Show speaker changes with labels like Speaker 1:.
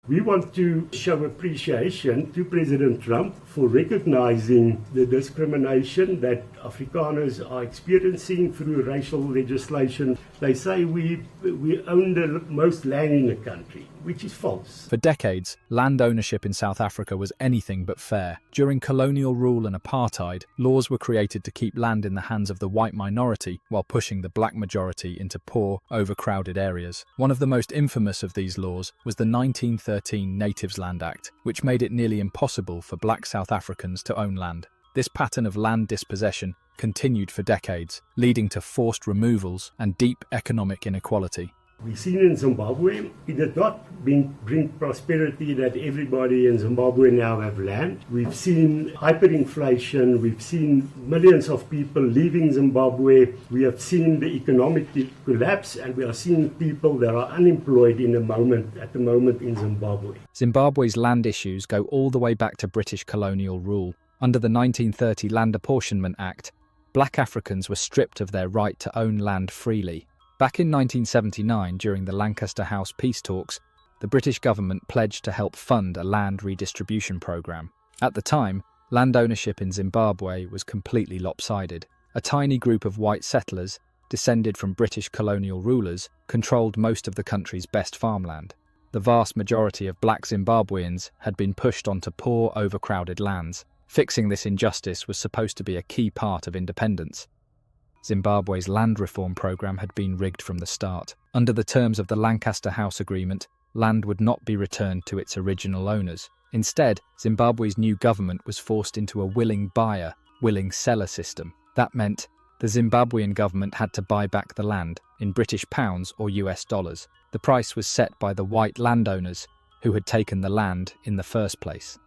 Speaker 1: We want to show appreciation to President Trump for recognizing the discrimination that Afrikaners are experiencing through racial legislation. They say we own the most land in the country, which is false.
Speaker 2: For decades, land ownership in South Africa was anything but fair. During colonial rule and apartheid, laws were created to keep land in the hands of the white minority while pushing the black majority into poor, overcrowded areas. One of the most infamous of these laws was the 1913 Natives Land Act, which made it nearly impossible for black South Africans to own land. This pattern of land dispossession continued for decades, leading to forced removals and deep economic inequality.
Speaker 1: We've seen in Zimbabwe, it did not bring prosperity that everybody in Zimbabwe now have land. We've seen hyperinflation, we've seen millions of people leaving Zimbabwe, we have seen the economic collapse, and we are seeing people that are unemployed at the moment in Zimbabwe.
Speaker 2: Zimbabwe's land issues go all the way back to British colonial rule. Under the 1930 Land Apportionment Act, black Africans were stripped of their right to own land freely. Back in 1979, during the Lancaster House peace talks, the British government pledged to help fund a land redistribution programme. At the time, land ownership in Zimbabwe was completely lopsided. A tiny group of white settlers, descended from British colonial rulers, controlled most of the country's best farmland. The vast majority of black Zimbabweans had been pushed onto poor, overcrowded lands. Fixing this injustice was supposed to be a key part of independence. Zimbabwe's land reform program had been rigged from the start. Under the terms of the Lancaster House Agreement, land would not be returned to its original owners. Instead, Zimbabwe's new government was forced into a willing buyer, willing seller system. That meant the Zimbabwean government had to buy back the land in British pounds or US dollars. The price was set by the white landowners who had taken the land in the first place.